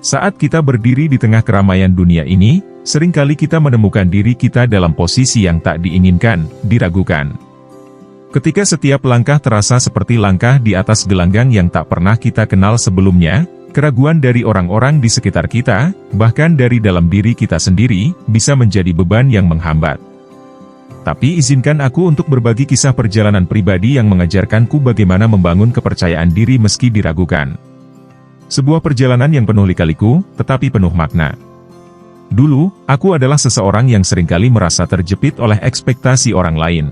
Saat kita berdiri di tengah keramaian dunia ini, seringkali kita menemukan diri kita dalam posisi yang tak diinginkan, diragukan. Ketika setiap langkah terasa seperti langkah di atas gelanggang yang tak pernah kita kenal sebelumnya, keraguan dari orang-orang di sekitar kita, bahkan dari dalam diri kita sendiri, bisa menjadi beban yang menghambat. Tapi izinkan aku untuk berbagi kisah perjalanan pribadi yang mengajarkanku bagaimana membangun kepercayaan diri meski diragukan. Sebuah perjalanan yang penuh lika-liku, tetapi penuh makna. Dulu, aku adalah seseorang yang seringkali merasa terjepit oleh ekspektasi orang lain.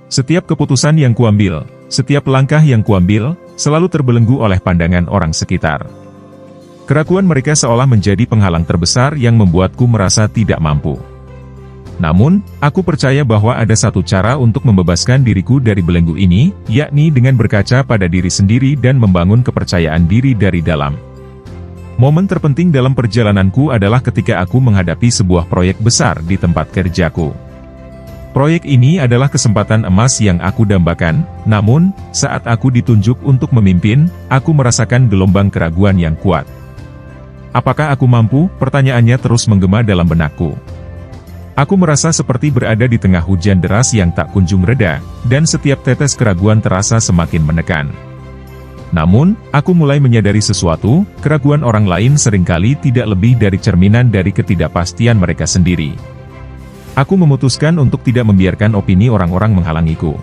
Setiap keputusan yang kuambil, setiap langkah yang kuambil, selalu terbelenggu oleh pandangan orang sekitar. Keraguan mereka seolah menjadi penghalang terbesar yang membuatku merasa tidak mampu. Namun, aku percaya bahwa ada satu cara untuk membebaskan diriku dari belenggu ini, yakni dengan berkaca pada diri sendiri dan membangun kepercayaan diri dari dalam. Momen terpenting dalam perjalananku adalah ketika aku menghadapi sebuah proyek besar di tempat kerjaku. Proyek ini adalah kesempatan emas yang aku dambakan, namun, saat aku ditunjuk untuk memimpin, aku merasakan gelombang keraguan yang kuat. Apakah aku mampu? Pertanyaannya terus menggema dalam benakku. Aku merasa seperti berada di tengah hujan deras yang tak kunjung reda, dan setiap tetes keraguan terasa semakin menekan. Namun, aku mulai menyadari sesuatu, keraguan orang lain seringkali tidak lebih dari cerminan dari ketidakpastian mereka sendiri. Aku memutuskan untuk tidak membiarkan opini orang-orang menghalangiku.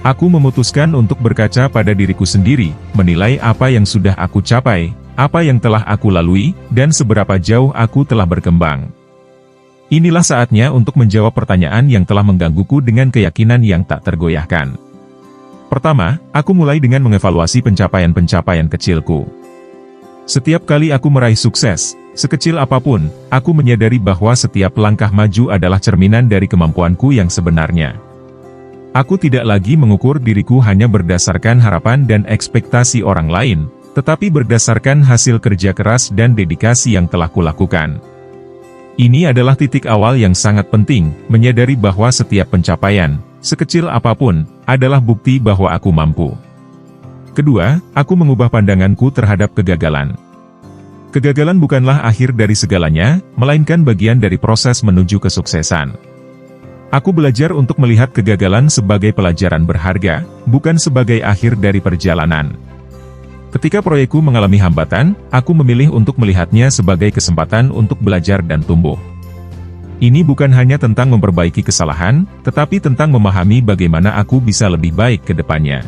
Aku memutuskan untuk berkaca pada diriku sendiri, menilai apa yang sudah aku capai, apa yang telah aku lalui, dan seberapa jauh aku telah berkembang. Inilah saatnya untuk menjawab pertanyaan yang telah menggangguku dengan keyakinan yang tak tergoyahkan. Pertama, aku mulai dengan mengevaluasi pencapaian-pencapaian kecilku. Setiap kali aku meraih sukses, sekecil apapun, aku menyadari bahwa setiap langkah maju adalah cerminan dari kemampuanku yang sebenarnya. Aku tidak lagi mengukur diriku hanya berdasarkan harapan dan ekspektasi orang lain, tetapi berdasarkan hasil kerja keras dan dedikasi yang telah kulakukan. Ini adalah titik awal yang sangat penting, menyadari bahwa setiap pencapaian, sekecil apapun, adalah bukti bahwa aku mampu. Kedua, aku mengubah pandanganku terhadap kegagalan. Kegagalan bukanlah akhir dari segalanya, melainkan bagian dari proses menuju kesuksesan. Aku belajar untuk melihat kegagalan sebagai pelajaran berharga, bukan sebagai akhir dari perjalanan. Ketika proyekku mengalami hambatan, aku memilih untuk melihatnya sebagai kesempatan untuk belajar dan tumbuh. Ini bukan hanya tentang memperbaiki kesalahan, tetapi tentang memahami bagaimana aku bisa lebih baik ke depannya.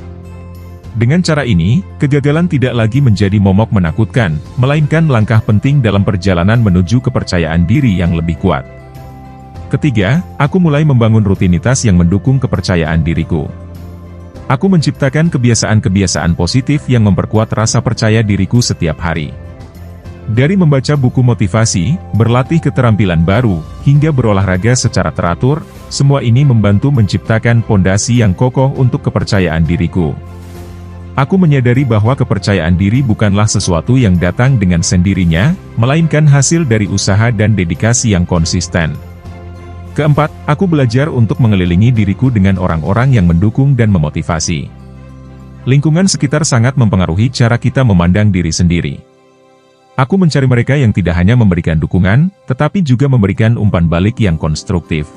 Dengan cara ini, kegagalan tidak lagi menjadi momok menakutkan, melainkan langkah penting dalam perjalanan menuju kepercayaan diri yang lebih kuat. Ketiga, aku mulai membangun rutinitas yang mendukung kepercayaan diriku. Aku menciptakan kebiasaan-kebiasaan positif yang memperkuat rasa percaya diriku setiap hari. Dari membaca buku motivasi, berlatih keterampilan baru, hingga berolahraga secara teratur, semua ini membantu menciptakan pondasi yang kokoh untuk kepercayaan diriku. Aku menyadari bahwa kepercayaan diri bukanlah sesuatu yang datang dengan sendirinya, melainkan hasil dari usaha dan dedikasi yang konsisten. Keempat, aku belajar untuk mengelilingi diriku dengan orang-orang yang mendukung dan memotivasi. Lingkungan sekitar sangat mempengaruhi cara kita memandang diri sendiri. Aku mencari mereka yang tidak hanya memberikan dukungan, tetapi juga memberikan umpan balik yang konstruktif.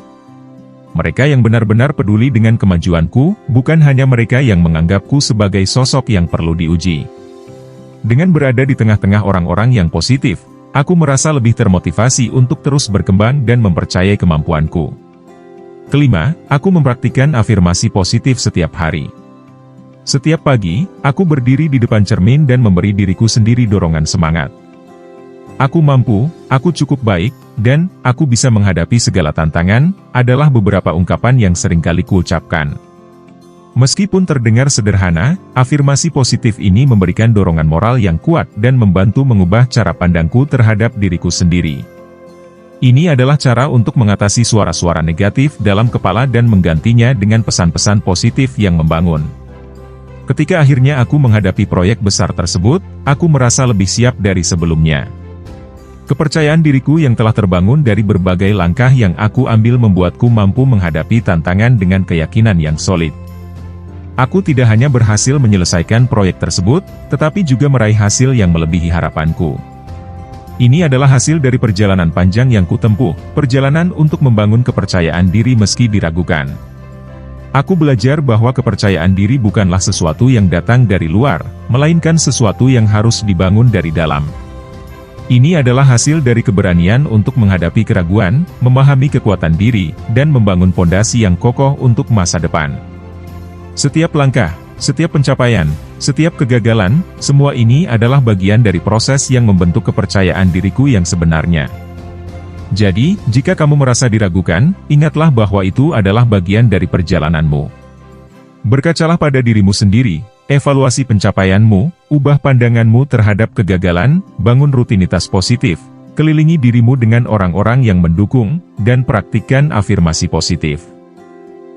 Mereka yang benar-benar peduli dengan kemajuanku, bukan hanya mereka yang menganggapku sebagai sosok yang perlu diuji. Dengan berada di tengah-tengah orang-orang yang positif, aku merasa lebih termotivasi untuk terus berkembang dan mempercayai kemampuanku. Kelima, aku mempraktikkan afirmasi positif setiap hari. Setiap pagi, aku berdiri di depan cermin dan memberi diriku sendiri dorongan semangat. Aku mampu, aku cukup baik, dan aku bisa menghadapi segala tantangan, adalah beberapa ungkapan yang seringkali kuucapkan. Meskipun terdengar sederhana, afirmasi positif ini memberikan dorongan moral yang kuat dan membantu mengubah cara pandangku terhadap diriku sendiri. Ini adalah cara untuk mengatasi suara-suara negatif dalam kepala dan menggantinya dengan pesan-pesan positif yang membangun. Ketika akhirnya aku menghadapi proyek besar tersebut, aku merasa lebih siap dari sebelumnya. Kepercayaan diriku yang telah terbangun dari berbagai langkah yang aku ambil membuatku mampu menghadapi tantangan dengan keyakinan yang solid. Aku tidak hanya berhasil menyelesaikan proyek tersebut, tetapi juga meraih hasil yang melebihi harapanku. Ini adalah hasil dari perjalanan panjang yang kutempuh, perjalanan untuk membangun kepercayaan diri meski diragukan. Aku belajar bahwa kepercayaan diri bukanlah sesuatu yang datang dari luar, melainkan sesuatu yang harus dibangun dari dalam. Ini adalah hasil dari keberanian untuk menghadapi keraguan, memahami kekuatan diri, dan membangun pondasi yang kokoh untuk masa depan. Setiap langkah, setiap pencapaian, setiap kegagalan, semua ini adalah bagian dari proses yang membentuk kepercayaan diriku yang sebenarnya. Jadi, jika kamu merasa diragukan, ingatlah bahwa itu adalah bagian dari perjalananmu. Berkacalah pada dirimu sendiri, evaluasi pencapaianmu, ubah pandanganmu terhadap kegagalan, bangun rutinitas positif, kelilingi dirimu dengan orang-orang yang mendukung, dan praktikkan afirmasi positif.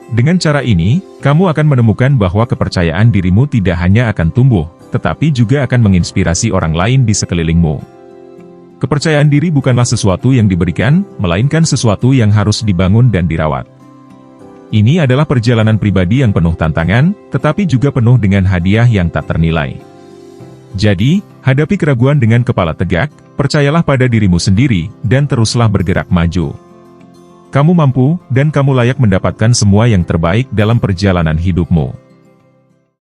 Dengan cara ini, kamu akan menemukan bahwa kepercayaan dirimu tidak hanya akan tumbuh, tetapi juga akan menginspirasi orang lain di sekelilingmu. Kepercayaan diri bukanlah sesuatu yang diberikan, melainkan sesuatu yang harus dibangun dan dirawat. Ini adalah perjalanan pribadi yang penuh tantangan, tetapi juga penuh dengan hadiah yang tak ternilai. Jadi, hadapi keraguan dengan kepala tegak, percayalah pada dirimu sendiri, dan teruslah bergerak maju. Kamu mampu, dan kamu layak mendapatkan semua yang terbaik dalam perjalanan hidupmu.